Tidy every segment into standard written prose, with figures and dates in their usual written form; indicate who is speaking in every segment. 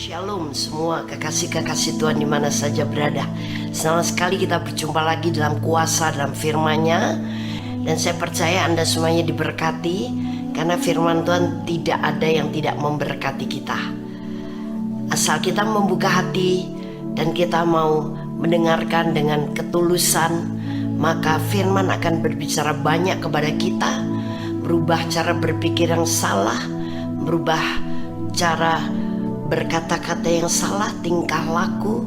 Speaker 1: Shalom semua kekasih-kekasih Tuhan di mana saja berada. Senang sekali kita berjumpa lagi dalam kuasa dalam firman-Nya. Dan saya percaya Anda semuanya diberkati, karena firman Tuhan tidak ada yang tidak memberkati kita. Asal kita membuka hati dan kita mau mendengarkan dengan ketulusan, maka firman akan berbicara banyak kepada kita, merubah cara berpikir yang salah, merubah cara berkata-kata yang salah, tingkah laku,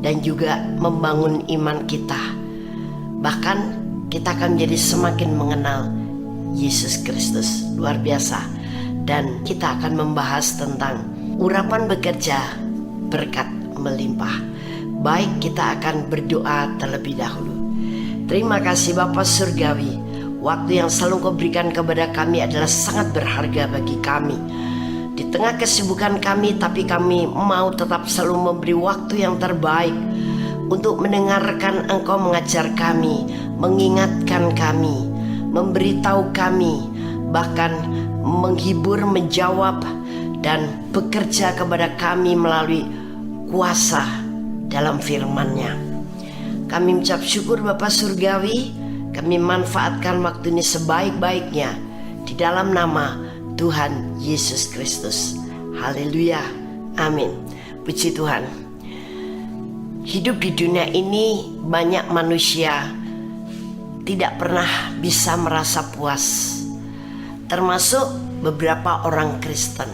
Speaker 1: dan juga membangun iman kita. Bahkan kita akan menjadi semakin mengenal Yesus Kristus. Luar biasa. Dan kita akan membahas tentang urapan bekerja, berkat melimpah. Baik, kita akan berdoa terlebih dahulu. Terima kasih Bapa Surgawi. Waktu yang selalu Kau berikan kepada kami adalah sangat berharga bagi kami. Di tengah kesibukan kami, tapi kami mau tetap selalu memberi waktu yang terbaik untuk mendengarkan Engkau mengajar kami, mengingatkan kami, memberitahu kami, bahkan menghibur, menjawab, dan bekerja kepada kami melalui kuasa dalam firman-Nya. Kami mengucap syukur Bapa Surgawi. Kami manfaatkan waktu ini sebaik-baiknya di dalam nama Tuhan Yesus Kristus. Haleluya, amin. Puji Tuhan. Hidup di dunia ini banyak manusia tidak pernah bisa merasa puas, termasuk beberapa orang Kristen.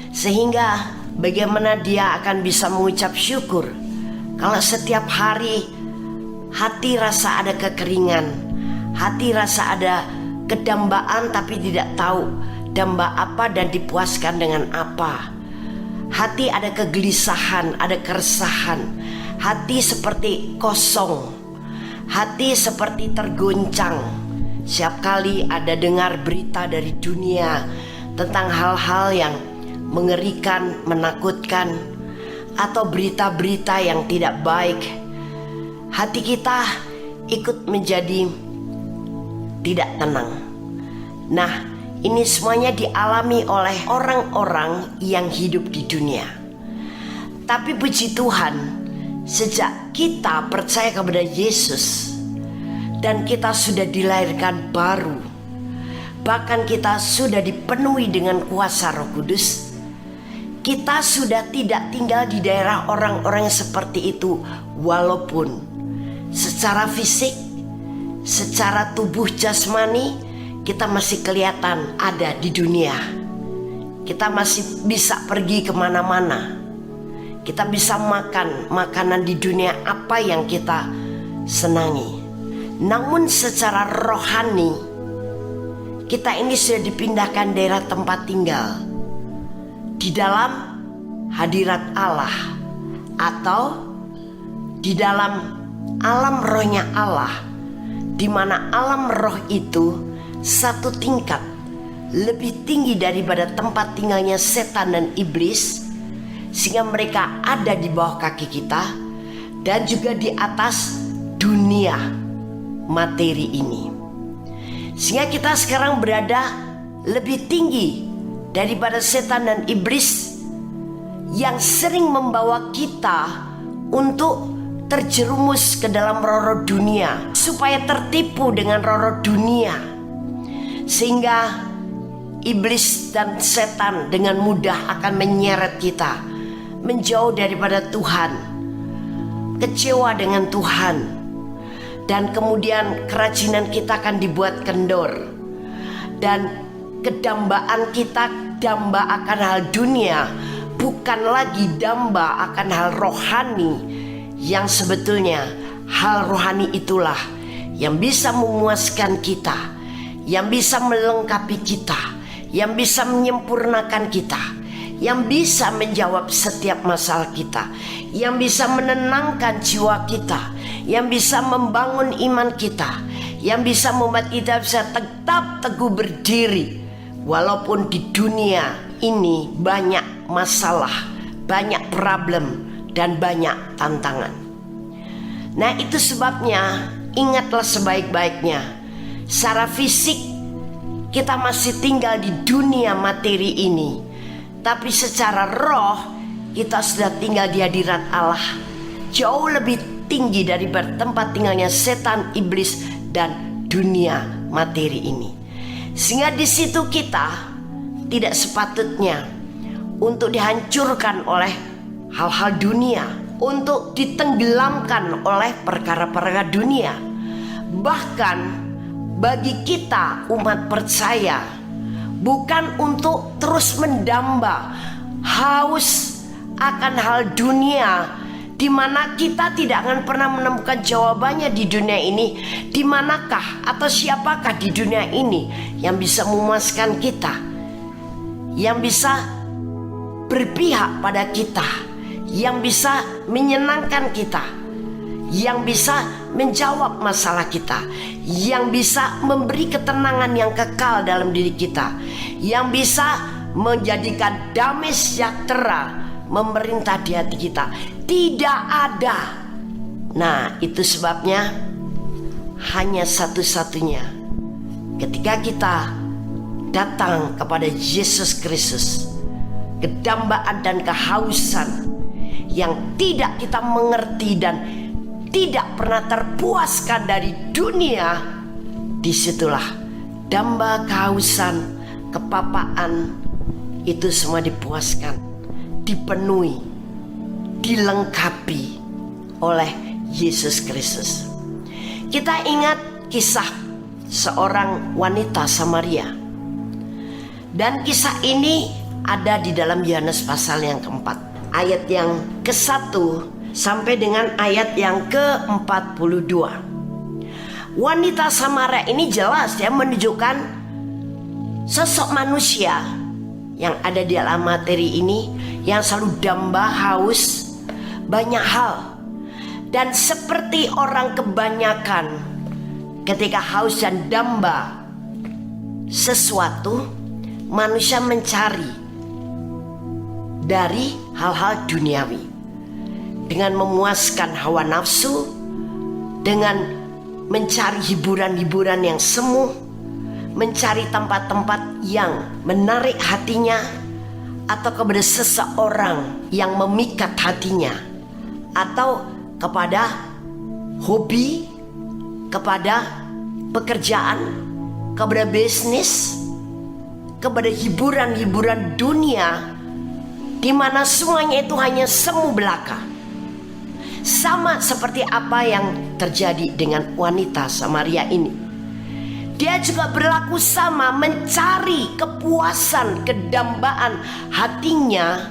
Speaker 1: Sehingga bagaimana dia akan bisa mengucap syukur kalau setiap hari hati rasa ada kekeringan, hati rasa ada kedambaan, tapi tidak tahu damba apa dan dipuaskan dengan apa. Hati ada kegelisahan, ada keresahan. Hati seperti kosong, hati seperti tergoncang. Setiap kali ada dengar berita dari dunia tentang hal-hal yang mengerikan, menakutkan, atau berita-berita yang tidak baik, hati kita ikut menjadi tidak tenang. Nah, ini semuanya dialami oleh orang-orang yang hidup di dunia. Tapi puji Tuhan, sejak kita percaya kepada Yesus dan kita sudah dilahirkan baru, bahkan kita sudah dipenuhi dengan kuasa Roh Kudus, kita sudah tidak tinggal di daerah orang-orang yang seperti itu. Walaupun secara fisik, secara tubuh jasmani, kita masih kelihatan ada di dunia. Kita masih bisa pergi kemana-mana. Kita bisa makan makanan di dunia apa yang kita senangi. Namun secara rohani, kita ini sudah dipindahkan daerah tempat tinggal di dalam hadirat Allah, atau di dalam alam rohnya Allah, di mana alam roh itu satu tingkat lebih tinggi daripada tempat tinggalnya setan dan iblis, sehingga mereka ada di bawah kaki kita dan juga di atas dunia materi ini. Sehingga kita sekarang berada lebih tinggi daripada setan dan iblis yang sering membawa kita untuk terjerumus ke dalam roh-roh dunia, supaya tertipu dengan roh-roh dunia, sehingga iblis dan setan dengan mudah akan menyeret kita menjauh daripada Tuhan, kecewa dengan Tuhan, dan kemudian kerajinan kita akan dibuat kendor, dan kedambaan kita damba akan hal dunia, bukan lagi damba akan hal rohani, yang sebetulnya hal rohani itulah yang bisa memuaskan kita, yang bisa melengkapi kita, yang bisa menyempurnakan kita, yang bisa menjawab setiap masalah kita, yang bisa menenangkan jiwa kita, yang bisa membangun iman kita, yang bisa membuat kita bisa tetap teguh berdiri walaupun di dunia ini banyak masalah, banyak problem, dan banyak tantangan. Nah, itu sebabnya ingatlah sebaik-baiknya, secara fisik kita masih tinggal di dunia materi ini, tapi secara roh kita sudah tinggal di hadirat Allah, jauh lebih tinggi dari tempat tinggalnya setan, iblis, dan dunia materi ini. Sehingga di situ kita tidak sepatutnya untuk dihancurkan oleh hal-hal dunia, untuk ditenggelamkan oleh perkara-perkara dunia. Bahkan bagi kita umat percaya, bukan untuk terus mendamba haus akan hal dunia, di mana kita tidak akan pernah menemukan jawabannya di dunia ini. Di manakah atau siapakah di dunia ini yang bisa memuaskan kita, yang bisa berpihak pada kita, yang bisa menyenangkan kita, yang bisa menjawab masalah kita, yang bisa memberi ketenangan yang kekal dalam diri kita, yang bisa menjadikan damai sejahtera memerintah di hati kita. Tidak ada. Nah, itu sebabnya hanya satu-satunya ketika kita datang kepada Yesus Kristus, kedambaan dan kehausan yang tidak kita mengerti dan tidak pernah terpuaskan dari dunia, disitulah damba, kehausan, kepapaan itu semua dipuaskan, dipenuhi, dilengkapi oleh Yesus Kristus. Kita ingat kisah seorang wanita Samaria, dan kisah ini ada di dalam Yohanes pasal yang keempat, ayat yang ke-1 sampai dengan ayat yang ke-42. Wanita Samaria ini jelas ya menunjukkan sosok manusia yang ada di alam materi ini, yang selalu damba, haus banyak hal. Dan seperti orang kebanyakan, ketika haus dan damba sesuatu, manusia mencari dari hal-hal duniawi dengan memuaskan hawa nafsu, dengan mencari hiburan-hiburan yang semu, mencari tempat-tempat yang menarik hatinya, atau kepada seseorang yang memikat hatinya, atau kepada hobi, kepada pekerjaan, kepada bisnis, kepada hiburan-hiburan dunia, di mana semuanya itu hanya semu belaka. Sama seperti apa yang terjadi dengan wanita Samaria ini. Dia juga berlaku sama, mencari kepuasan, kedambaan hatinya,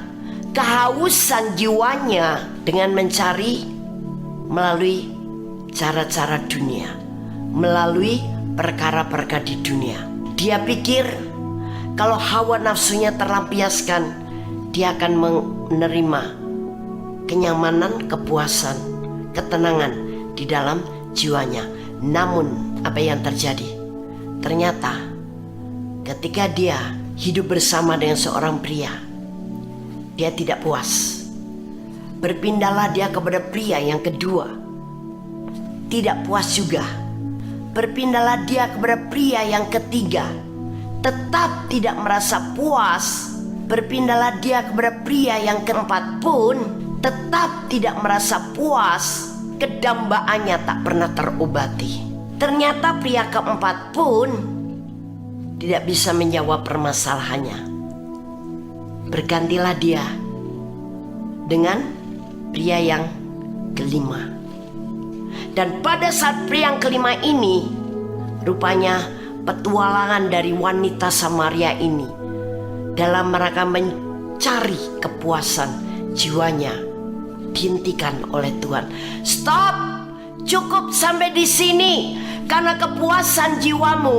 Speaker 1: kehausan jiwanya dengan mencari melalui cara-cara dunia, melalui perkara-perkara di dunia. Dia pikir kalau hawa nafsunya terlampiaskan, dia akan menerima kenyamanan, kepuasan, ketenangan di dalam jiwanya. Namun apa yang terjadi? Ternyata ketika dia hidup bersama dengan seorang pria, dia tidak puas. Berpindahlah dia kepada pria yang kedua, tidak puas juga. Berpindahlah dia kepada pria yang ketiga, tetap tidak merasa puas. Berpindahlah dia kepada pria yang keempat pun tetap tidak merasa puas. Kedambaannya tak pernah terobati. Ternyata pria keempat pun tidak bisa menjawab permasalahannya. Bergantilah dia dengan pria yang kelima. Dan pada saat pria yang kelima ini, rupanya petualangan dari wanita Samaria ini dalam rangka mencari kepuasan jiwanya dihentikan oleh Tuhan. Stop, cukup sampai di sini. Karena kepuasan jiwamu,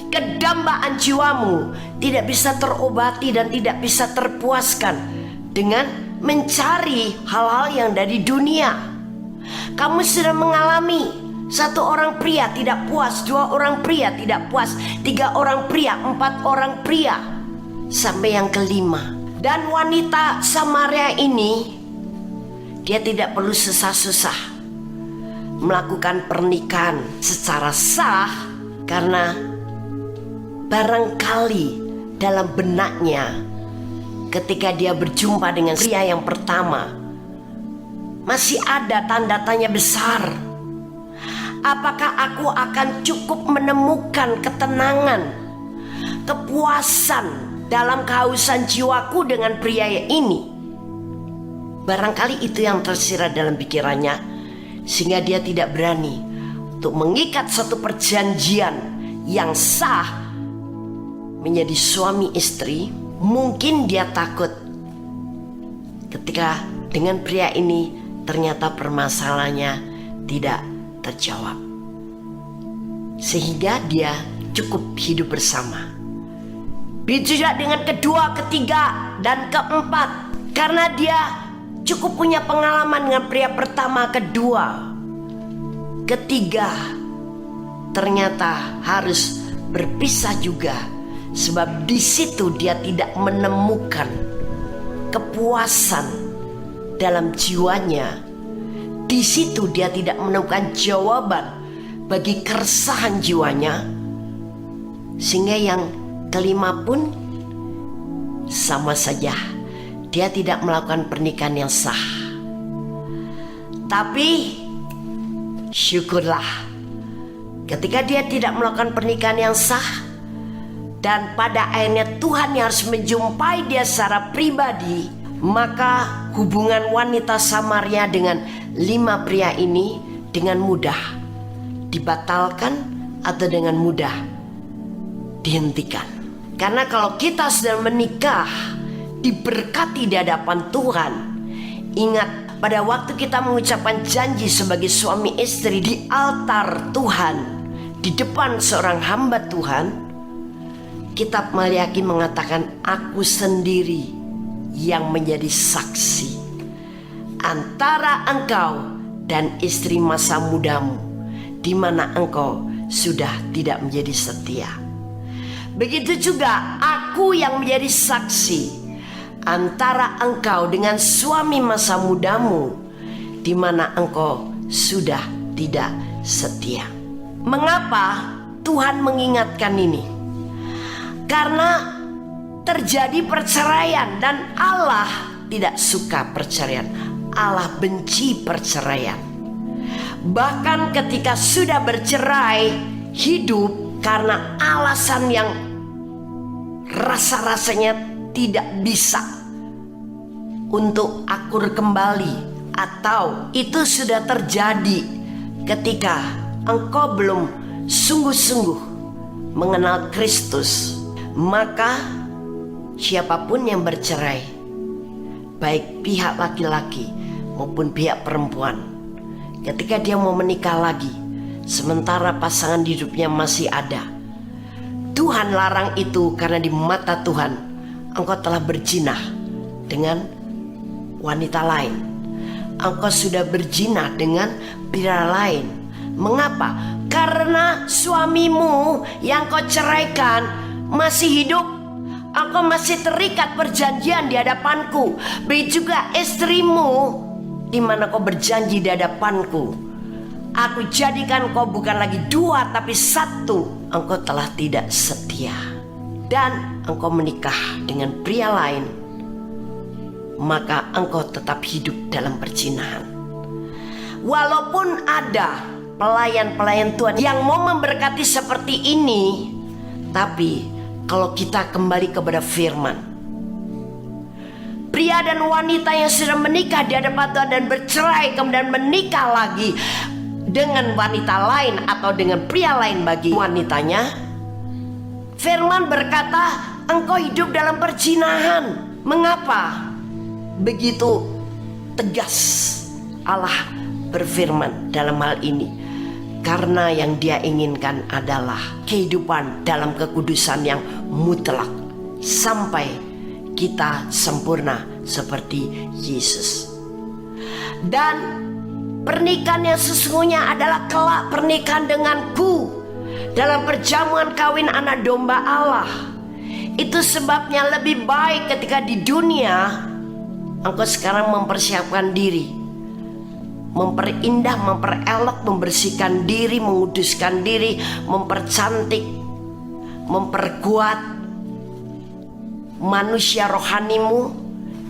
Speaker 1: kedambaan jiwamu tidak bisa terobati dan tidak bisa terpuaskan dengan mencari hal-hal yang dari dunia. Kamu sudah mengalami satu orang pria tidak puas, dua orang pria tidak puas, tiga orang pria, empat orang pria, sampai yang kelima. Dan wanita Samaria ini, dia tidak perlu susah-susah melakukan pernikahan secara sah, karena barangkali dalam benaknya ketika dia berjumpa dengan pria yang pertama, masih ada tanda tanya besar. Apakah aku akan cukup menemukan ketenangan, kepuasan dalam kehausan jiwaku dengan pria ini? Barangkali itu yang tersirat dalam pikirannya, sehingga dia tidak berani untuk mengikat satu perjanjian yang sah menjadi suami istri. Mungkin dia takut ketika dengan pria ini ternyata permasalahannya tidak terjawab, sehingga dia cukup hidup bersama. Begitu juga dengan kedua, ketiga, dan keempat, karena dia cukup punya pengalaman dengan pria pertama, kedua, ketiga, ternyata harus berpisah juga, sebab di situ dia tidak menemukan kepuasan dalam jiwanya. Di situ dia tidak menemukan jawaban bagi keresahan jiwanya, sehingga yang kelima pun sama saja, dia tidak melakukan pernikahan yang sah. Tapi syukurlah, ketika dia tidak melakukan pernikahan yang sah, dan pada akhirnya Tuhan yang harus menjumpai dia secara pribadi, maka hubungan wanita Samaria dengan 5 pria ini dengan mudah dibatalkan atau dengan mudah dihentikan. Karena kalau kita sudah menikah, diberkati di hadapan Tuhan, ingat pada waktu kita mengucapkan janji sebagai suami istri di altar Tuhan, di depan seorang hamba Tuhan, Kitab Maliaki mengatakan, aku sendiri yang menjadi saksi antara engkau dan istri masa mudamu, di mana engkau sudah tidak menjadi setia. Begitu juga aku yang menjadi saksi antara engkau dengan suami masa mudamu, di mana engkau sudah tidak setia. Mengapa Tuhan mengingatkan ini? Karena terjadi perceraian, dan Allah tidak suka perceraian. Allah benci perceraian. Bahkan ketika sudah bercerai, hidup karena alasan yang rasa-rasanya tidak bisa untuk akur kembali, atau itu sudah terjadi ketika engkau belum sungguh-sungguh mengenal Kristus. Maka siapapun yang bercerai, baik pihak laki-laki maupun pihak perempuan, ketika dia mau menikah lagi sementara pasangan hidupnya masih ada, Tuhan larang itu, karena di mata Tuhan engkau telah berzina dengan wanita lain. Engkau sudah berzina dengan pria lain. Mengapa? Karena suamimu yang kau ceraikan masih hidup. Engkau masih terikat perjanjian di hadapanku. Begitu juga istrimu, di mana kau berjanji di hadapanku, aku jadikan kau bukan lagi 2 tapi 1. Engkau telah tidak setia dan engkau menikah dengan pria lain, maka engkau tetap hidup dalam perzinahan. Walaupun ada pelayan-pelayan Tuhan yang mau memberkati seperti ini, tapi kalau kita kembali kepada firman, pria dan wanita yang sudah menikah di hadapan Tuhan dan bercerai kemudian menikah lagi dengan wanita lain atau dengan pria lain bagi wanitanya, firman berkata engkau hidup dalam perzinahan. Mengapa begitu tegas Allah berfirman dalam hal ini? Karena yang dia inginkan adalah kehidupan dalam kekudusan yang mutlak sampai kita sempurna seperti Yesus. Dan pernikahan yang sesungguhnya adalah kelak pernikahan denganku dalam perjamuan kawin anak domba Allah. Itu sebabnya lebih baik ketika di dunia engkau sekarang mempersiapkan diri, memperindah, memperelok, membersihkan diri, menguduskan diri, mempercantik, memperkuat, manusia rohanimu,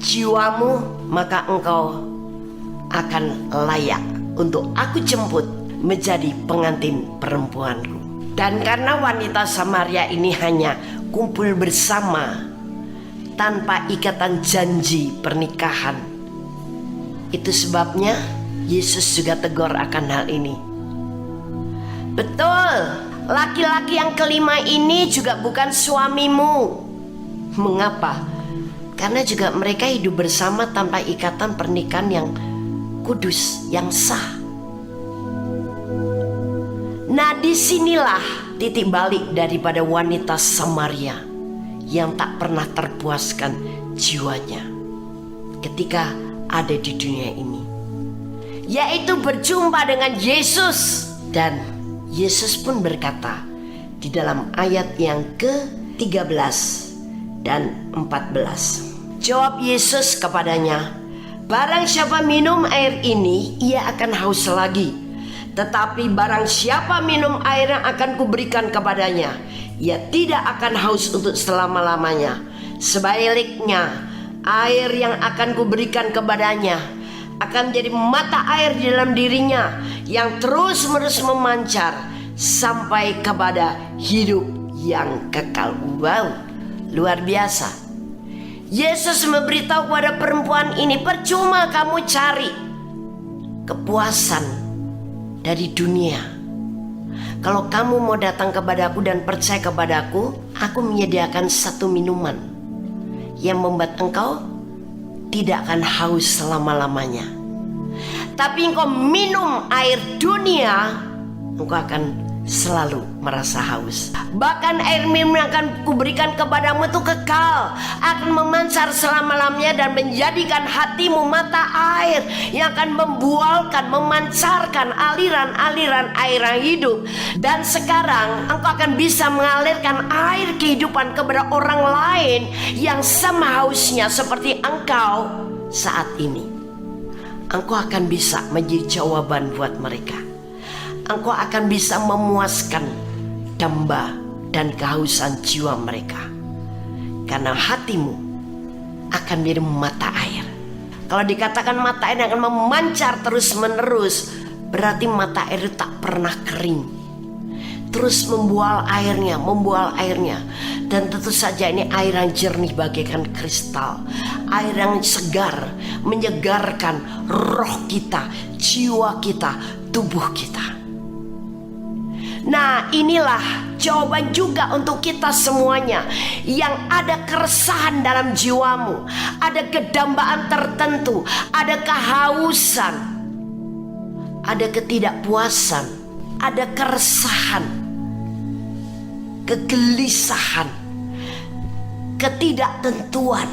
Speaker 1: jiwamu, maka engkau akan layak untuk aku jemput menjadi pengantin perempuanku. Dan karena wanita Samaria ini hanya kumpul bersama tanpa ikatan janji pernikahan, itu sebabnya Yesus juga tegur akan hal ini. Betul, laki-laki yang kelima ini juga bukan suamimu. Mengapa? Karena juga mereka hidup bersama tanpa ikatan pernikahan yang kudus, yang sah. Nah, disinilah titik balik daripada wanita Samaria yang tak pernah terpuaskan jiwanya ketika ada di dunia ini, yaitu berjumpa dengan Yesus. Dan Yesus pun berkata di dalam ayat yang ke-13 dan 14. Jawab Yesus kepadanya, barang siapa minum air ini, ia akan haus lagi. Tetapi barang siapa minum air yang akan kuberikan kepadanya, ia tidak akan haus untuk selama-lamanya. Sebaliknya, air yang akan kuberikan kepadanya akan menjadi mata air di dalam dirinya yang terus-menerus memancar sampai kepada hidup yang kekal. Wow, luar biasa. Yesus memberitahu kepada perempuan ini, percuma kamu cari kepuasan dari dunia. Kalau kamu mau datang kepadaku dan percaya kepadaku, aku menyediakan satu minuman yang membuat engkau tidak akan haus selama-lamanya. Tapi engkau minum air dunia, engkau akan selalu merasa haus. Bahkan air minum yang akan kuberikan kepadamu itu kekal, akan memancar selama-lamanya dan menjadikan hatimu mata air yang akan membualkan, memancarkan aliran-aliran air yang hidup. Dan sekarang engkau akan bisa mengalirkan air kehidupan kepada orang lain yang sama hausnya seperti engkau saat ini. Engkau akan bisa menjadi jawaban buat mereka. Engkau akan bisa memuaskan damba dan kehausan jiwa mereka, karena hatimu akan menjadi mata air. Kalau dikatakan mata air akan memancar terus menerus, berarti mata air itu tak pernah kering, terus membual airnya. Dan tentu saja ini air yang jernih bagaikan kristal, air yang segar, menyegarkan roh kita, jiwa kita, tubuh kita. Nah, inilah jawaban juga untuk kita semuanya yang ada keresahan dalam jiwamu, ada kedambaan tertentu, ada kehausan, ada ketidakpuasan, ada keresahan, kegelisahan, ketidaktentuan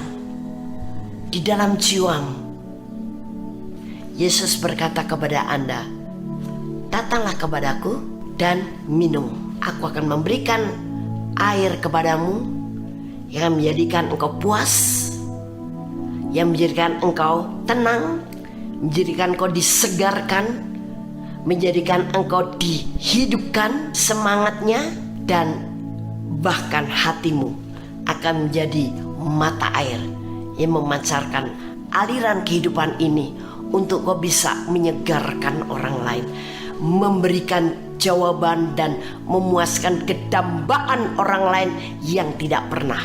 Speaker 1: di dalam jiwamu. Yesus berkata kepada Anda, datanglah kepadaku dan minum. Aku akan memberikan air kepadamu yang menjadikan engkau puas, yang menjadikan engkau tenang, menjadikan engkau disegarkan, menjadikan engkau dihidupkan semangatnya, dan bahkan hatimu akan menjadi mata air yang memancarkan aliran kehidupan ini untuk kau bisa menyegarkan orang lain, memberikan jawaban dan memuaskan kedambaan orang lain yang tidak pernah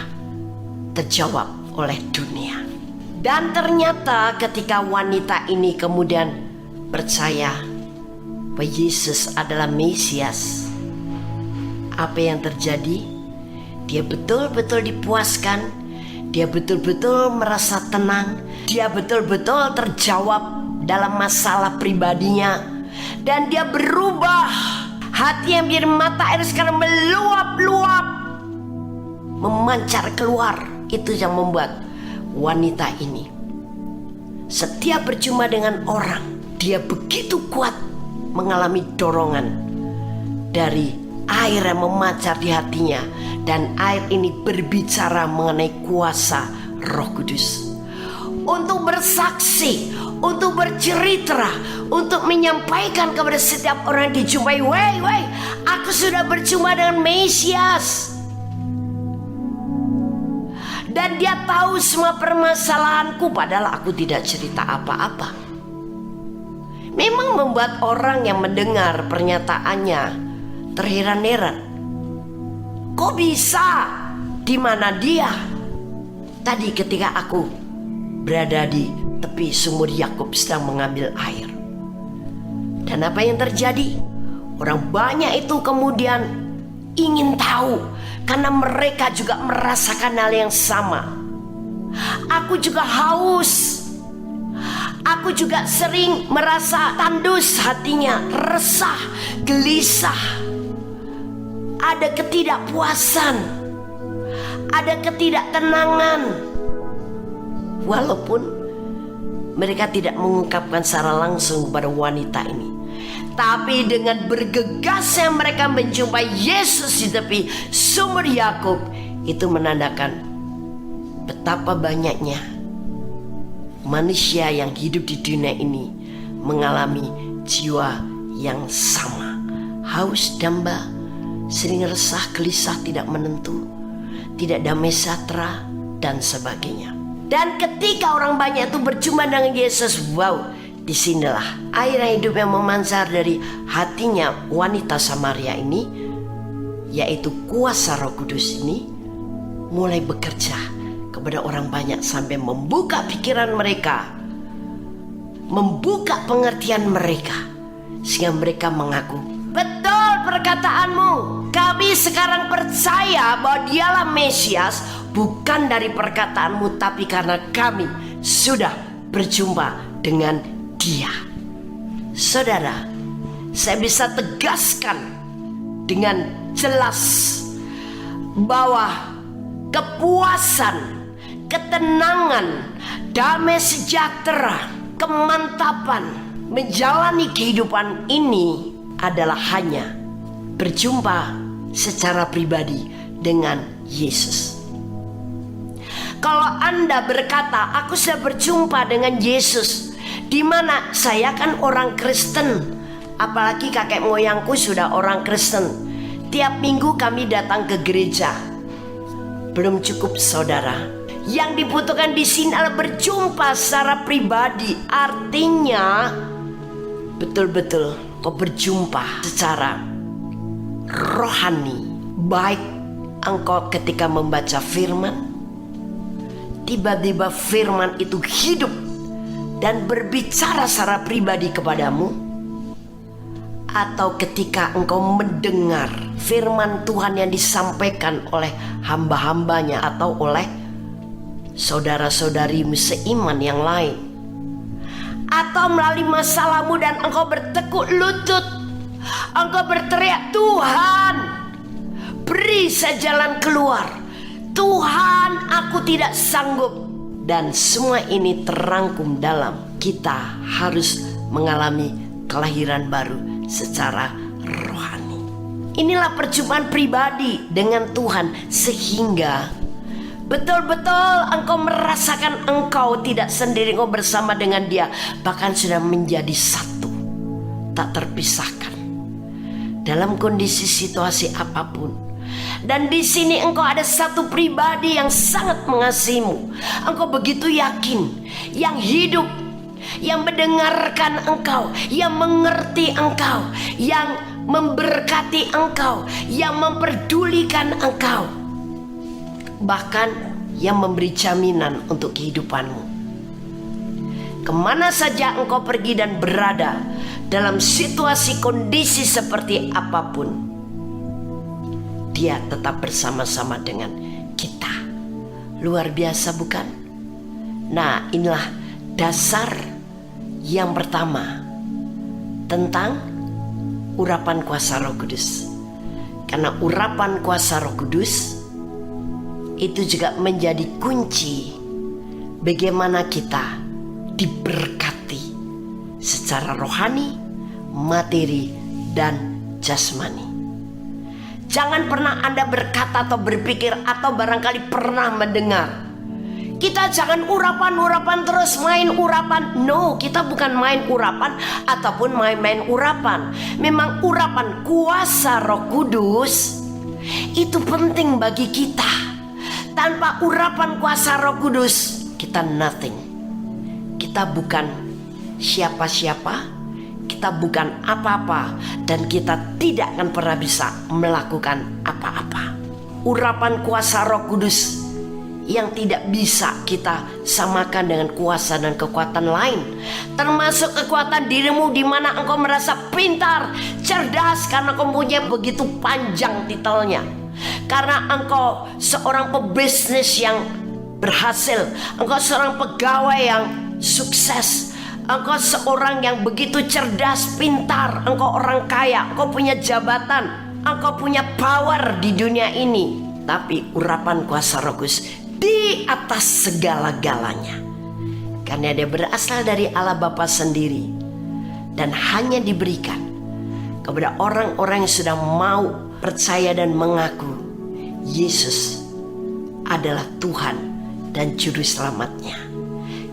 Speaker 1: terjawab oleh dunia. Dan ternyata ketika wanita ini kemudian percaya bahwa Yesus adalah Mesias, apa yang terjadi? Dia betul-betul dipuaskan, dia betul-betul merasa tenang, dia betul-betul terjawab dalam masalah pribadinya, dan dia berubah. Hati yang menjadi mata air sekarang meluap-luap, memancar keluar. Itu yang membuat wanita ini setiap berjumpa dengan orang, dia begitu kuat mengalami dorongan dari air yang memancar di hatinya. Dan air ini berbicara mengenai kuasa Roh Kudus untuk bersaksi, untuk bercerita, untuk menyampaikan kepada setiap orang yang dijumpai, woi, aku sudah berjumpa dengan Mesias. Dan dia tahu semua permasalahanku, padahal aku tidak cerita apa-apa. Memang membuat orang yang mendengar pernyataannya terheran-heran. Kok bisa? Di mana dia? Tadi ketika aku berada di tepi sumur Yakub sedang mengambil air. Dan apa yang terjadi? Orang banyak itu kemudian ingin tahu, karena mereka juga merasakan hal yang sama. Aku juga haus. Aku juga sering merasa tandus hatinya, resah, gelisah. Ada ketidakpuasan, ada ketidaktenangan. Walaupun mereka tidak mengungkapkan secara langsung kepada wanita ini, tapi dengan bergegasnya mereka menjumpai Yesus di tepi sumur Yakub, itu menandakan betapa banyaknya manusia yang hidup di dunia ini mengalami jiwa yang sama. Haus damba, sering resah, gelisah, tidak menentu, tidak damai sejahtera, dan sebagainya. Dan ketika orang banyak itu berjumpa dengan Yesus, wow, disinilah air hidup yang memancar dari hatinya wanita Samaria ini, yaitu kuasa Roh Kudus ini, mulai bekerja kepada orang banyak sampai membuka pikiran mereka, membuka pengertian mereka, sehingga mereka mengaku, betul perkataanmu, kami sekarang percaya bahwa dialah Mesias, bukan dari perkataanmu, tapi karena kami sudah berjumpa dengan dia. Saudara, saya bisa tegaskan dengan jelas bahwa kepuasan, ketenangan, damai sejahtera, kemantapan menjalani kehidupan ini adalah hanya berjumpa secara pribadi dengan Yesus. Kalau Anda berkata, aku sudah berjumpa dengan Yesus, di mana saya kan orang Kristen, apalagi kakek moyangku sudah orang Kristen, tiap minggu kami datang ke gereja. Belum cukup, saudara. Yang dibutuhkan di sini adalah berjumpa secara pribadi. Artinya betul-betul kau berjumpa secara rohani. Baik engkau ketika membaca firman, tiba-tiba firman itu hidup dan berbicara secara pribadi kepadamu, atau ketika engkau mendengar firman Tuhan yang disampaikan oleh hamba-hambanya atau oleh saudara-saudarimu seiman yang lain, atau melalui masalahmu dan engkau bertekuk lutut, engkau berteriak, Tuhan, beri saya jalan keluar, Tuhan, aku tidak sanggup. Dan semua ini terangkum dalam kita harus mengalami kelahiran baru secara rohani. Inilah perjumpaan pribadi dengan Tuhan, sehingga betul-betul engkau merasakan engkau tidak sendiri, engkau bersama dengan Dia, bahkan sudah menjadi satu, tak terpisahkan dalam kondisi situasi apapun. Dan di sini engkau ada satu pribadi yang sangat mengasihimu. Engkau begitu yakin, yang hidup, yang mendengarkan engkau, yang mengerti engkau, yang memberkati engkau, yang memperdulikan engkau, bahkan yang memberi jaminan untuk kehidupanmu. Kemana saja engkau pergi dan berada, dalam situasi kondisi seperti apapun, Dia tetap bersama-sama dengan kita. Luar biasa, bukan? Nah, inilah dasar yang pertama tentang urapan kuasa Roh Kudus. Karena urapan kuasa Roh Kudus itu juga menjadi kunci bagaimana kita diberkati secara rohani, materi, dan jasmani. Jangan pernah Anda berkata atau berpikir atau barangkali pernah mendengar, kita jangan urapan-urapan terus, main urapan. No, kita bukan main urapan ataupun main-main urapan. Memang urapan kuasa Roh Kudus itu penting bagi kita. Tanpa urapan kuasa Roh Kudus, kita nothing. Kita bukan siapa-siapa, kita bukan apa-apa, dan kita tidak akan pernah bisa melakukan apa-apa. Urapan kuasa Roh Kudus yang tidak bisa kita samakan dengan kuasa dan kekuatan lain, termasuk kekuatan dirimu di mana engkau merasa pintar, cerdas karena engkau punya begitu panjang titelnya, karena engkau seorang pebisnis yang berhasil, engkau seorang pegawai yang sukses, engkau seorang yang begitu cerdas, pintar, engkau orang kaya, engkau punya jabatan, engkau punya power di dunia ini. Tapi urapan kuasa Roh Kudus di atas segala-galanya, karena dia berasal dari Allah Bapa sendiri dan hanya diberikan kepada orang-orang yang sudah mau percaya dan mengaku Yesus adalah Tuhan dan Juru Selamatnya.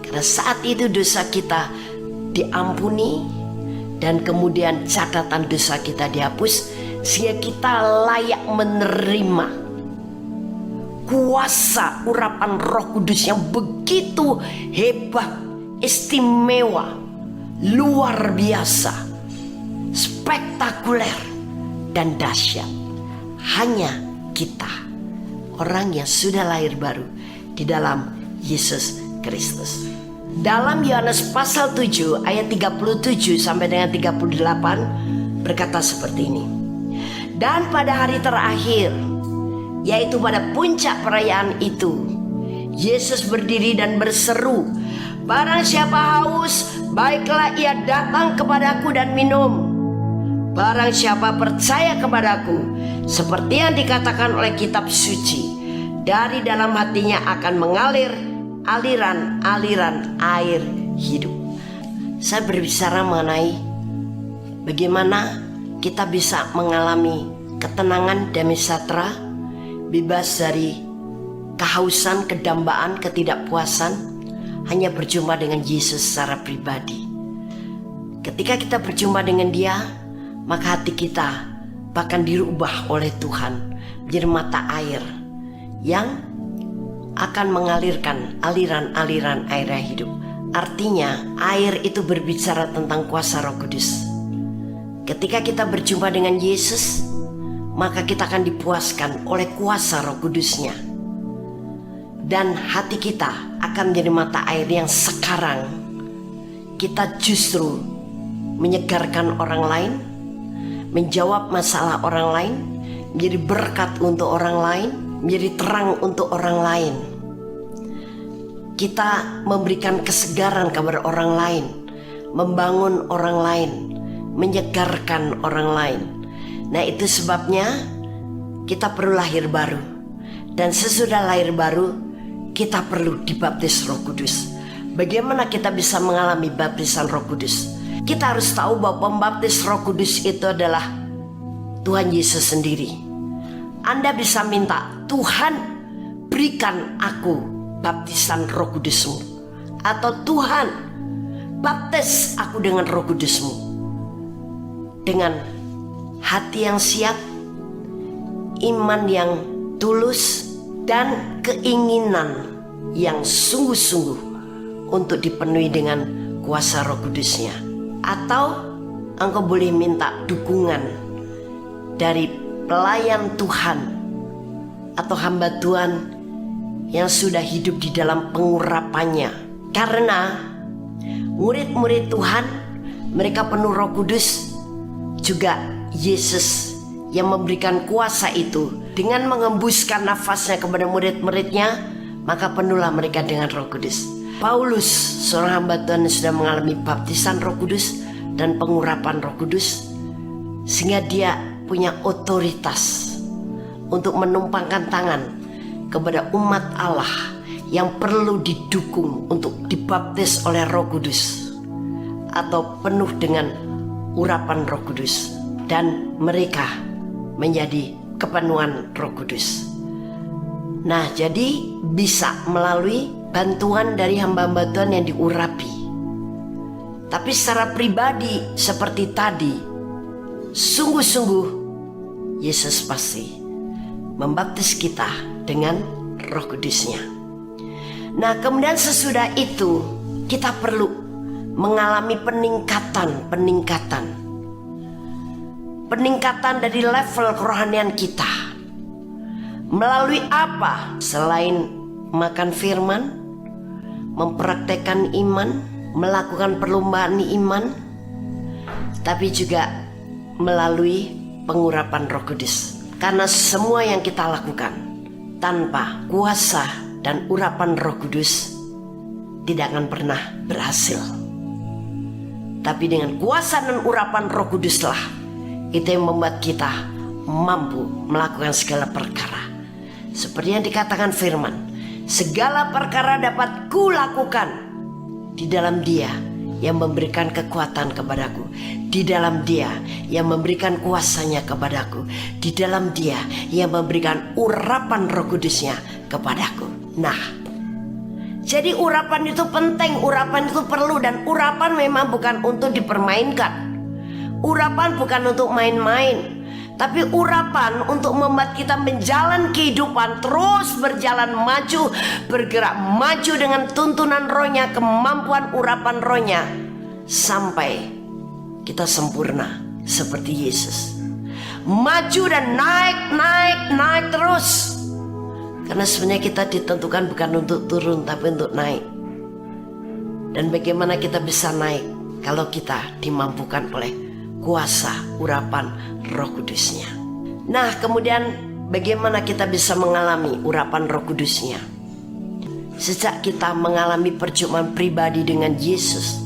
Speaker 1: Karena saat itu dosa kita diampuni dan kemudian catatan dosa kita dihapus, sehingga kita layak menerima kuasa urapan Roh Kudus yang begitu hebat, istimewa, luar biasa, spektakuler, dan dahsyat. Hanya kita, orang yang sudah lahir baru di dalam Yesus Kristus. Dalam Yohanes pasal 7 ayat 37 sampai dengan 38 berkata seperti ini. Dan pada hari terakhir, yaitu pada puncak perayaan itu, Yesus berdiri dan berseru, barang siapa haus, baiklah ia datang kepadaku dan minum. Barang siapa percaya kepadaku, seperti yang dikatakan oleh kitab suci, dari dalam hatinya akan mengalir aliran-aliran air hidup. Saya berbicara mengenai bagaimana kita bisa mengalami ketenangan, damai sejahtera, bebas dari kehausan, kedambaan, ketidakpuasan, hanya berjumpa dengan Yesus secara pribadi. Ketika kita berjumpa dengan Dia, maka hati kita bahkan dirubah oleh Tuhan menjadi mata air yang akan mengalirkan aliran-aliran air hidup. Artinya air itu berbicara tentang kuasa Roh Kudus. Ketika kita berjumpa dengan Yesus, maka kita akan dipuaskan oleh kuasa Roh Kudusnya, dan hati kita akan menjadi mata air yang sekarang kita justru menyegarkan orang lain, menjawab masalah orang lain, menjadi berkat untuk orang lain, menjadi terang untuk orang lain. Kita memberikan kesegaran kepada orang lain, membangun orang lain, menyegarkan orang lain. Nah, itu sebabnya kita perlu lahir baru. Dan sesudah lahir baru, kita perlu dibaptis Roh Kudus. Bagaimana kita bisa mengalami baptisan Roh Kudus? Kita harus tahu bahwa pembaptis Roh Kudus itu adalah Tuhan Yesus sendiri. Anda bisa minta, Tuhan berikan aku baptisan Roh Kudus-Mu, atau Tuhan baptis aku dengan Roh Kudus-Mu. Dengan hati yang siap, iman yang tulus, dan keinginan yang sungguh-sungguh untuk dipenuhi dengan kuasa Roh Kudus-Nya. Atau engkau boleh minta dukungan dari pelayan Tuhan atau hamba Tuhan yang sudah hidup di dalam pengurapannya. Karena murid-murid Tuhan, mereka penuh Roh Kudus, juga Yesus yang memberikan kuasa itu dengan mengembuskan nafasnya kepada murid-muridnya, maka penuhlah mereka dengan Roh Kudus. Paulus, seorang hamba Tuhan yang sudah mengalami baptisan Roh Kudus dan pengurapan Roh Kudus, sehingga dia punya otoritas untuk menumpangkan tangan kepada umat Allah yang perlu didukung untuk dibaptis oleh Roh Kudus atau penuh dengan urapan Roh Kudus, dan mereka menjadi kepenuhan Roh Kudus. Nah, jadi bisa melalui bantuan dari hamba-hamba Tuhan yang diurapi. Tapi secara pribadi seperti tadi, sungguh-sungguh Yesus pasti membaptis kita dengan Roh Kudusnya. Nah, kemudian sesudah itu kita perlu mengalami peningkatan dari level kerohanian kita. Melalui apa? Selain makan firman, mempraktekkan iman, melakukan perlombaan iman, tapi juga melalui pengurapan Roh Kudus. Karena semua yang kita lakukan tanpa kuasa dan urapan Roh Kudus tidak akan pernah berhasil. Tapi dengan kuasa dan urapan Roh Kuduslah itu yang membuat kita mampu melakukan segala perkara. Seperti yang dikatakan firman, segala perkara dapat kulakukan di dalam Dia yang memberikan kekuatan kepadaku, di dalam Dia yang memberikan kuasanya kepadaku, di dalam Dia yang memberikan urapan Roh Kudusnya kepadaku. Nah, jadi urapan itu penting, urapan itu perlu, dan urapan memang bukan untuk dipermainkan. Urapan bukan untuk main-main, tapi urapan untuk membuat kita menjalani kehidupan, terus berjalan maju, bergerak maju dengan tuntunan Rohnya, kemampuan urapan Rohnya, sampai kita sempurna seperti Yesus. Maju dan naik terus. Karena sebenarnya kita ditentukan bukan untuk turun, tapi untuk naik. Dan bagaimana kita bisa naik kalau kita dimampukan oleh kuasa urapan Roh Kudusnya. Nah, kemudian bagaimana kita bisa mengalami urapan Roh Kudusnya? Sejak kita mengalami perjumpaan pribadi dengan Yesus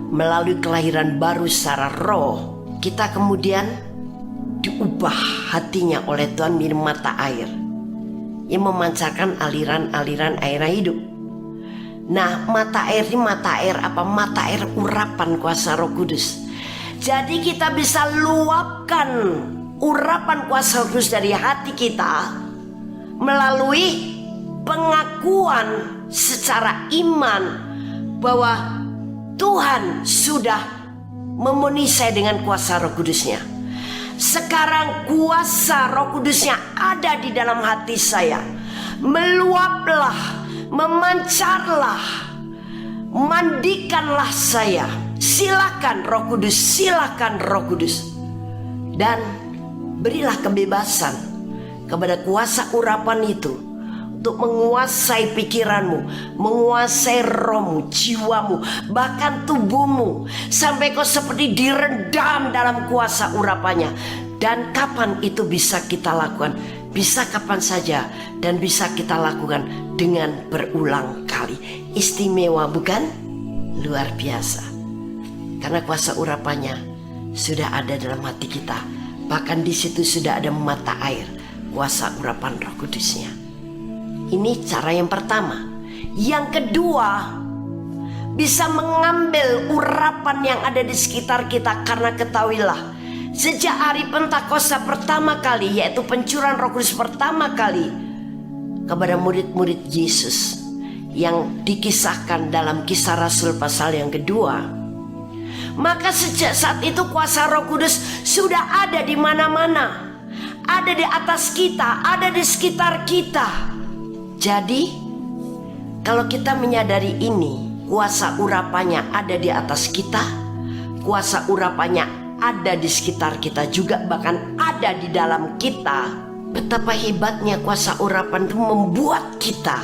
Speaker 1: melalui kelahiran baru secara roh, kita kemudian diubah hatinya oleh Tuhan minum mata air yang memancarkan aliran-aliran air hidup. Nah, mata air ini mata air apa? Mata air urapan kuasa Roh Kudus. Jadi kita bisa luapkan urapan kuasa Roh Kudus dari hati kita melalui pengakuan secara iman bahwa Tuhan sudah memenuhi saya dengan kuasa Roh Kudusnya. Sekarang kuasa Roh Kudusnya ada di dalam hati saya. Meluaplah, memancarlah, mandikanlah saya. Silakan Roh Kudus, silakan Roh Kudus. Dan berilah kebebasan kepada kuasa urapan itu untuk menguasai pikiranmu, menguasai rohmu, jiwamu, bahkan tubuhmu, sampai kau seperti direndam dalam kuasa urapannya. Dan kapan itu bisa kita lakukan? Bisa kapan saja, dan bisa kita lakukan dengan berulang kali. Istimewa bukan? Luar biasa. Karena kuasa urapannya sudah ada dalam hati kita. Bahkan di situ sudah ada mata air, kuasa urapan Roh Kudusnya. Ini cara yang pertama. Yang kedua, bisa mengambil urapan yang ada di sekitar kita. Karena ketahuilah, sejak hari Pentakosta pertama kali, yaitu pencurahan Roh Kudus pertama kali kepada murid-murid Yesus yang dikisahkan dalam Kisah Rasul pasal yang kedua, maka sejak saat itu kuasa Roh Kudus sudah ada di mana-mana. Ada di atas kita, ada di sekitar kita. Jadi kalau kita menyadari ini, kuasa urapannya ada di atas kita, kuasa urapannya ada di sekitar kita juga, bahkan ada di dalam kita. Betapa hebatnya kuasa urapan itu membuat kita,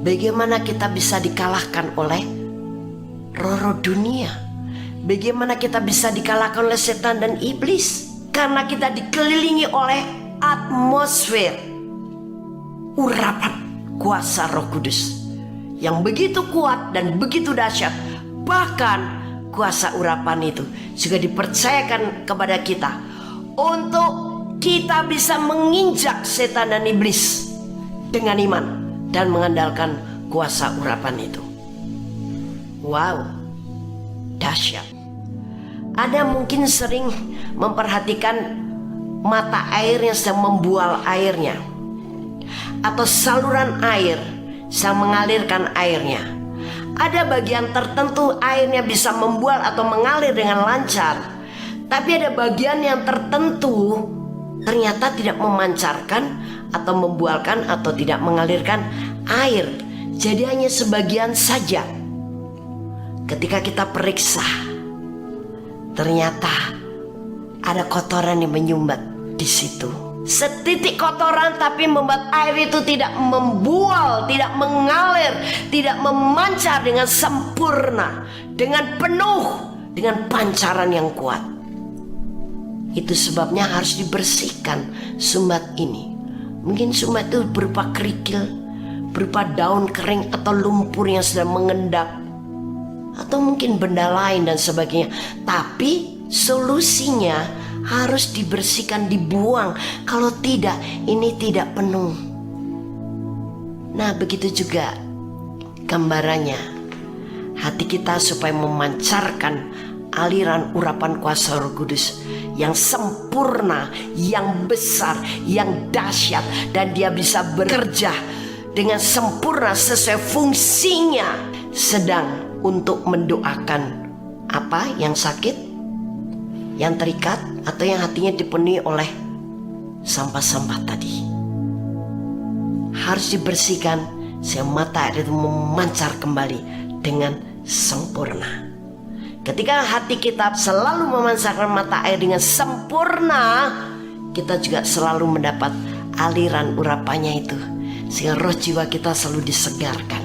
Speaker 1: bagaimana kita bisa dikalahkan oleh roh-roh dunia. Bagaimana kita bisa dikalahkan oleh setan dan iblis? Karena kita dikelilingi oleh atmosfer urapan kuasa Roh Kudus yang begitu kuat dan begitu dahsyat. Bahkan kuasa urapan itu juga dipercayakan kepada kita untuk kita bisa menginjak setan dan iblis dengan iman dan mengandalkan kuasa urapan itu. Wow, dahsyat. Ada mungkin sering memperhatikan mata air yang sedang membual airnya, atau saluran air sedang mengalirkan airnya. Ada bagian tertentu airnya bisa membual atau mengalir dengan lancar, tapi ada bagian yang tertentu ternyata tidak memancarkan atau membualkan atau tidak mengalirkan air. Jadi hanya sebagian saja. Ketika kita periksa, ternyata ada kotoran yang menyumbat di situ. Setitik kotoran tapi membuat air itu tidak membual, tidak mengalir, tidak memancar dengan sempurna, dengan penuh, dengan pancaran yang kuat. Itu sebabnya harus dibersihkan sumbat ini. Mungkin sumbat itu berupa kerikil, berupa daun kering atau lumpur yang sedang mengendap, atau mungkin benda lain dan sebagainya. Tapi solusinya harus dibersihkan, dibuang. Kalau tidak, ini tidak penuh. Nah, begitu juga gambarannya hati kita supaya memancarkan aliran urapan kuasa Roh Kudus yang sempurna, yang besar, yang dahsyat, dan dia bisa bekerja dengan sempurna sesuai fungsinya, sedang untuk mendoakan apa yang sakit, yang terikat, atau yang hatinya dipenuhi oleh sampah-sampah tadi. Harus dibersihkan sehingga mata air itu memancar kembali dengan sempurna. Ketika hati kita selalu memancarkan mata air dengan sempurna, kita juga selalu mendapat aliran urapannya itu, sehingga roh jiwa kita selalu disegarkan.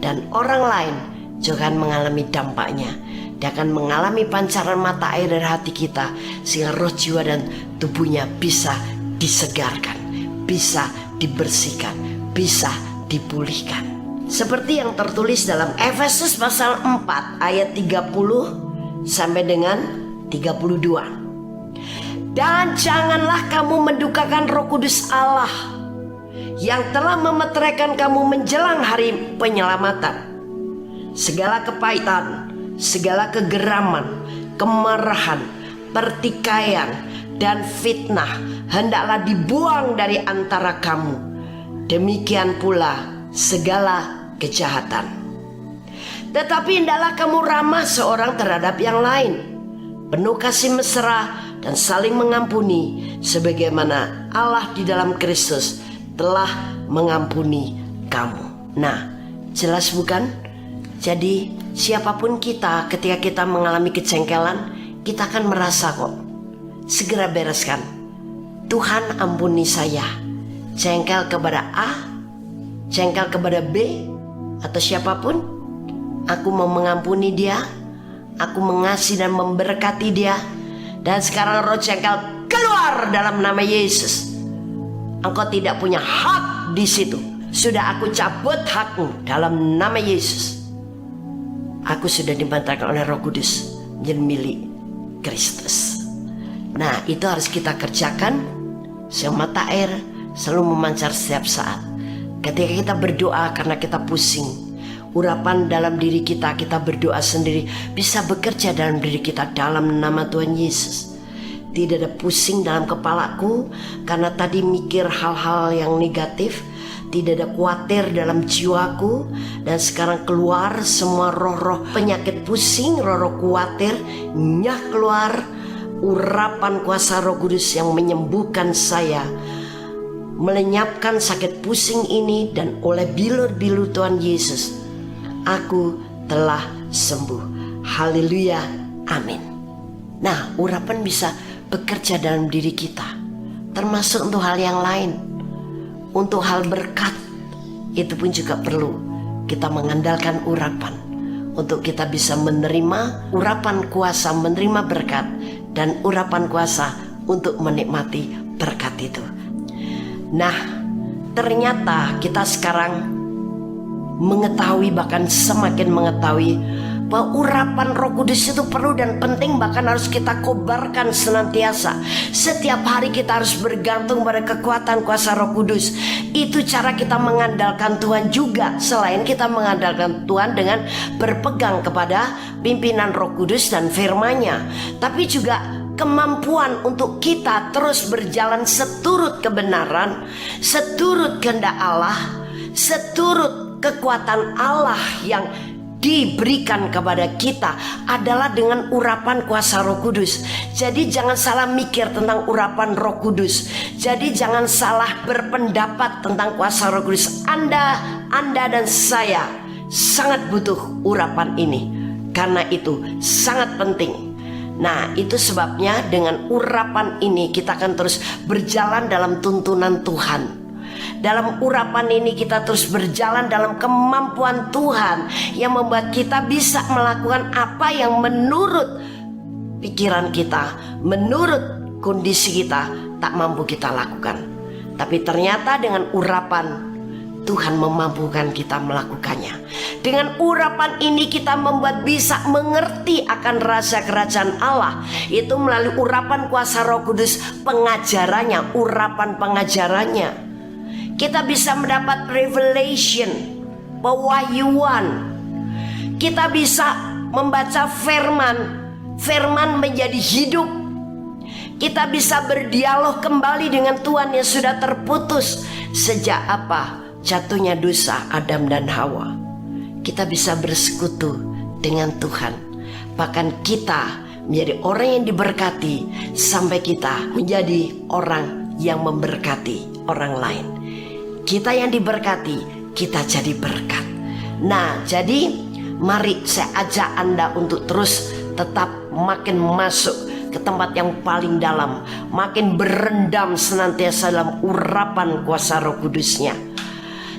Speaker 1: Dan orang lain juga akan mengalami dampaknya. Dia akan mengalami pancaran mata air dari hati kita, sehingga roh jiwa dan tubuhnya bisa disegarkan, bisa dibersihkan, bisa dipulihkan. Seperti yang tertulis dalam Efesus pasal 4 ayat 30 sampai dengan 32. Dan janganlah kamu mendukakan Roh Kudus Allah yang telah memeteraikan kamu menjelang hari penyelamatan. Segala kepahitan, segala kegeraman, kemarahan, pertikaian, dan fitnah hendaklah dibuang dari antara kamu. Demikian pula segala kejahatan. Tetapi hendaklah kamu ramah seorang terhadap yang lain, penuh kasih mesra dan saling mengampuni, sebagaimana Allah di dalam Kristus telah mengampuni kamu. Nah, jelas bukan? Jadi siapapun kita, ketika kita mengalami kejengkelan, kita akan merasa kok, segera bereskan. Tuhan ampuni saya. Jengkel kepada A, jengkel kepada B, atau siapapun, aku mau mengampuni dia, aku mengasihi dan memberkati dia. Dan sekarang roh jengkel keluar dalam nama Yesus. Engkau tidak punya hak di situ. Sudah aku cabut hakmu dalam nama Yesus. Aku sudah dibantarkan oleh Roh Kudus menjadi milik Kristus. Nah, itu harus kita kerjakan. Mata air selalu memancar setiap saat. Ketika kita berdoa karena kita pusing, urapan dalam diri kita, kita berdoa sendiri, bisa bekerja dalam diri kita dalam nama Tuhan Yesus. Tidak ada pusing dalam kepalaku karena tadi mikir hal-hal yang negatif. Tidak ada khawatir dalam jiwaku. Dan sekarang keluar semua roh-roh penyakit pusing, roh-roh khawatir, nyah keluar. Urapan kuasa Roh Kudus yang menyembuhkan saya, melenyapkan sakit pusing ini, dan oleh bilur-bilur Tuhan Yesus aku telah sembuh. Haleluya, amin. Nah, urapan bisa bekerja dalam diri kita, termasuk untuk hal yang lain. Untuk hal berkat, itu pun juga perlu kita mengandalkan urapan, untuk kita bisa menerima urapan kuasa, menerima berkat, dan urapan kuasa untuk menikmati berkat itu. Nah, ternyata kita sekarang mengetahui, bahkan semakin mengetahui, bahwa urapan Roh Kudus itu perlu dan penting, bahkan harus kita kobarkan senantiasa. Setiap hari kita harus bergantung pada kekuatan kuasa Roh Kudus. Itu cara kita mengandalkan Tuhan juga, selain kita mengandalkan Tuhan dengan berpegang kepada pimpinan Roh Kudus dan firman-Nya, tapi juga kemampuan untuk kita terus berjalan seturut kebenaran, seturut kehendak Allah, seturut kekuatan Allah yang diberikan kepada kita adalah dengan urapan kuasa Roh Kudus. Jadi jangan salah mikir tentang urapan Roh Kudus. Jadi jangan salah berpendapat tentang kuasa Roh Kudus. Anda dan saya sangat butuh urapan ini. Karena itu sangat penting. Nah, itu sebabnya dengan urapan ini kita akan terus berjalan dalam tuntunan Tuhan. Dalam urapan ini kita terus berjalan dalam kemampuan Tuhan yang membuat kita bisa melakukan apa yang menurut pikiran kita, menurut kondisi kita tak mampu kita lakukan. Tapi ternyata dengan urapan Tuhan memampukan kita melakukannya. Dengan urapan ini kita membuat bisa mengerti akan rahasia kerajaan Allah. Itu melalui urapan kuasa Roh Kudus, pengajarannya, urapan pengajarannya. Kita bisa mendapat revelation, pewahyuan. Kita bisa membaca firman menjadi hidup. Kita bisa berdialog kembali dengan Tuhan yang sudah terputus sejak apa? Jatuhnya dosa Adam dan Hawa. Kita bisa bersekutu dengan Tuhan. Bahkan kita menjadi orang yang diberkati sampai kita menjadi orang yang memberkati orang lain. Kita yang diberkati, kita jadi berkat. Nah, jadi mari saya ajak Anda untuk terus tetap makin masuk ke tempat yang paling dalam, makin berendam senantiasa dalam urapan kuasa Roh Kudusnya.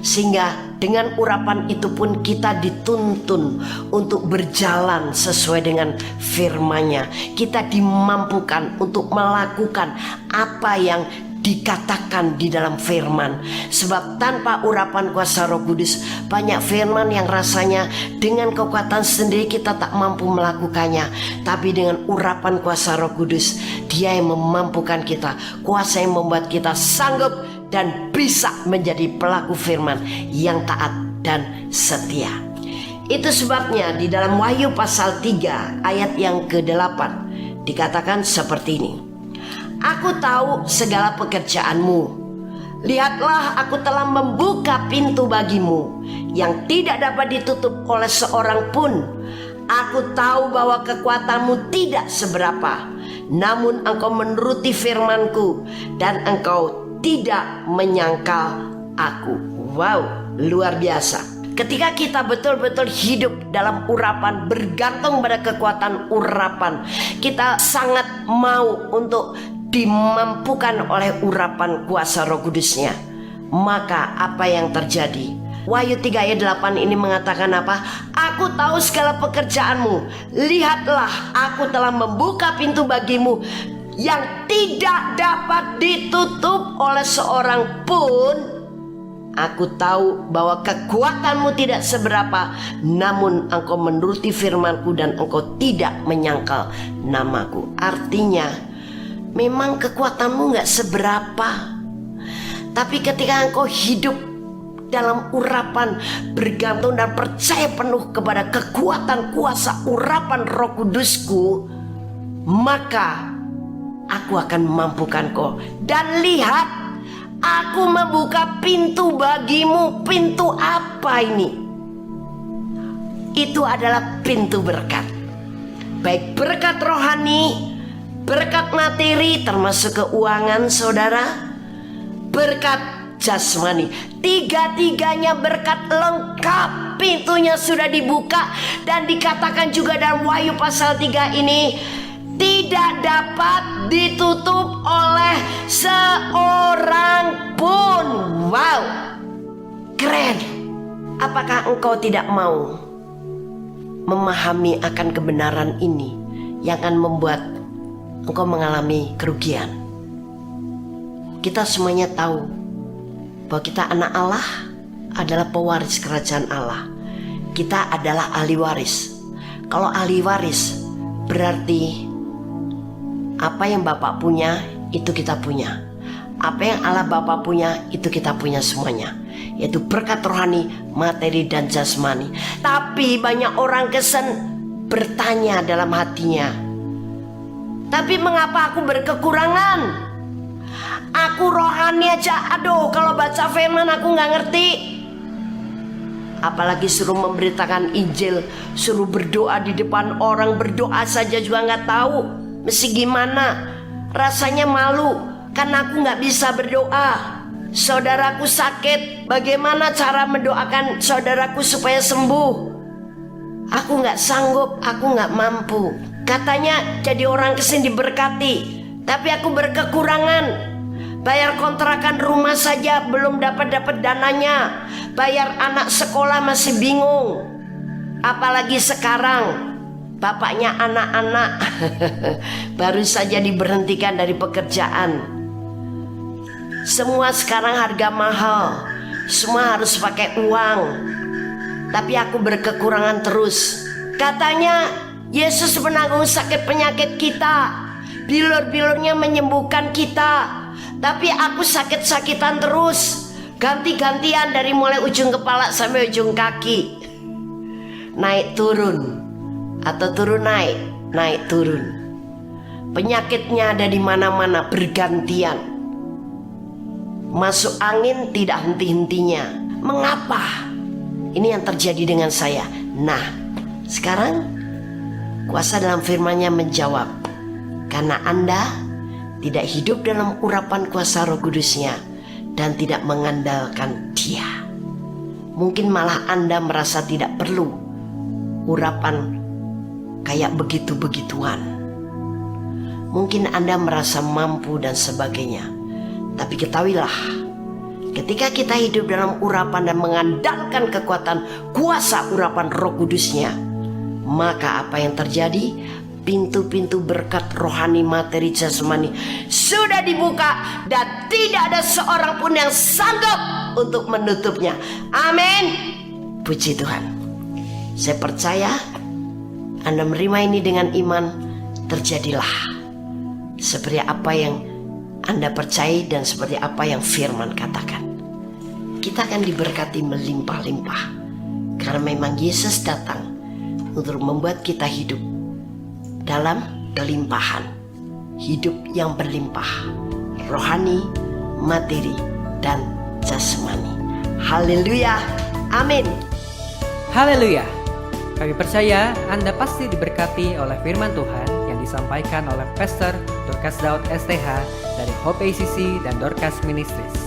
Speaker 1: Sehingga dengan urapan itu pun kita dituntun untuk berjalan sesuai dengan firman-Nya. Kita dimampukan untuk melakukan apa yang dikatakan di dalam firman. Sebab tanpa urapan kuasa Roh Kudus, banyak firman yang rasanya dengan kekuatan sendiri kita tak mampu melakukannya. Tapi dengan urapan kuasa Roh Kudus, Dia yang memampukan kita, kuasa yang membuat kita sanggup dan bisa menjadi pelaku firman yang taat dan setia. Itu sebabnya di dalam Wahyu pasal 3 ayat yang ke-8 dikatakan seperti ini. Aku tahu segala pekerjaanmu. Lihatlah, aku telah membuka pintu bagimu yang tidak dapat ditutup oleh seorang pun. Aku tahu bahwa kekuatanmu tidak seberapa, namun engkau menuruti firmanku dan engkau tidak menyangkal aku. Wow, luar biasa. Ketika kita betul-betul hidup dalam urapan, bergantung pada kekuatan urapan, kita sangat mau untuk dimampukan oleh urapan kuasa Roh Kudusnya. Maka apa yang terjadi? Wahyu 3 ayat 8 ini mengatakan apa? Aku tahu segala pekerjaanmu. Lihatlah, aku telah membuka pintu bagimu yang tidak dapat ditutup oleh seorang pun. Aku tahu bahwa kekuatanmu tidak seberapa, namun engkau menuruti firmanku dan engkau tidak menyangkal namaku. Artinya memang kekuatanmu gak seberapa, tapi ketika engkau hidup dalam urapan, bergantung dan percaya penuh kepada kekuatan kuasa urapan Roh Kudusku, maka aku akan memampukan kau. Dan lihat, aku membuka pintu bagimu. Pintu apa ini? Itu adalah pintu berkat. Baik berkat rohani, berkat materi termasuk keuangan saudara, berkat jasmani. Tiga-tiganya berkat lengkap. Pintunya sudah dibuka. Dan dikatakan juga dalam Wahyu pasal 3 ini, tidak dapat ditutup oleh seorang pun. Wow, keren. Apakah engkau tidak mau memahami akan kebenaran ini yang akan membuat engkau mengalami kerugian? Kita semuanya tahu bahwa kita anak Allah, adalah pewaris kerajaan Allah. Kita adalah ahli waris. Kalau ahli waris berarti apa yang Bapak punya, itu kita punya. Apa yang Allah Bapa punya, itu kita punya semuanya, yaitu berkat rohani, materi, dan jasmani. Tapi banyak orang bertanya dalam hatinya, tapi mengapa aku berkekurangan? Aku rohani aja, aduh, kalau baca firman aku gak ngerti. Apalagi suruh memberitakan Injil, suruh berdoa di depan orang, berdoa saja juga nggak tahu mesti gimana. Rasanya malu karena aku nggak bisa berdoa. Saudaraku sakit, bagaimana cara mendoakan saudaraku supaya sembuh? Aku nggak sanggup, aku nggak mampu. Katanya jadi orang kesini diberkati, tapi aku berkekurangan. Bayar kontrakan rumah saja belum dapat dananya. Bayar anak sekolah masih bingung. Apalagi sekarang bapaknya anak-anak baru saja diberhentikan dari pekerjaan. Semua sekarang harga mahal, semua harus pakai uang. Tapi aku berkekurangan terus. Katanya Yesus menanggung sakit penyakit kita, bilur-bilurnya menyembuhkan kita. Tapi aku sakit-sakitan terus, ganti-gantian dari mulai ujung kepala sampai ujung kaki. Naik turun atau turun naik, naik turun. Penyakitnya ada di mana-mana bergantian. Masuk angin tidak henti-hentinya. Mengapa? Ini yang terjadi dengan saya. Nah, sekarang kuasa dalam firman-Nya menjawab, karena Anda tidak hidup dalam urapan kuasa Roh Kudus-Nya dan tidak mengandalkan Dia. Mungkin malah Anda merasa tidak perlu urapan kayak begitu-begituan. Mungkin Anda merasa mampu dan sebagainya. Tapi ketahuilah, ketika kita hidup dalam urapan dan mengandalkan kekuatan kuasa urapan Roh Kudus-Nya, maka apa yang terjadi? Pintu-pintu berkat rohani, materi, jasmani sudah dibuka dan tidak ada seorang pun yang sanggup untuk menutupnya. Amin. Puji Tuhan. Saya percaya Anda menerima ini dengan iman, terjadilah seperti apa yang Anda percaya dan seperti apa yang firman katakan. Kita akan diberkati melimpah-limpah karena memang Yesus datang untuk membuat kita hidup dalam kelimpahan, hidup yang berlimpah, rohani, materi, dan jasmani. Haleluya, amin.
Speaker 2: Haleluya. Kami percaya Anda pasti diberkati oleh firman Tuhan yang disampaikan oleh Pastor Dorcas Daud STH dari Hope ACC dan Dorcas Ministries.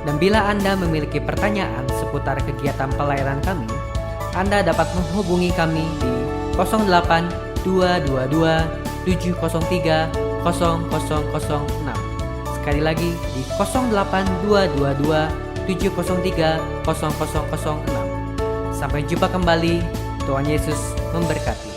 Speaker 2: Dan bila Anda memiliki pertanyaan seputar kegiatan pelayanan kami, Anda dapat menghubungi kami di 08 222 703 0006. Sekali lagi di 08 222 703 0006. Sampai jumpa kembali. Tuhan Yesus memberkati.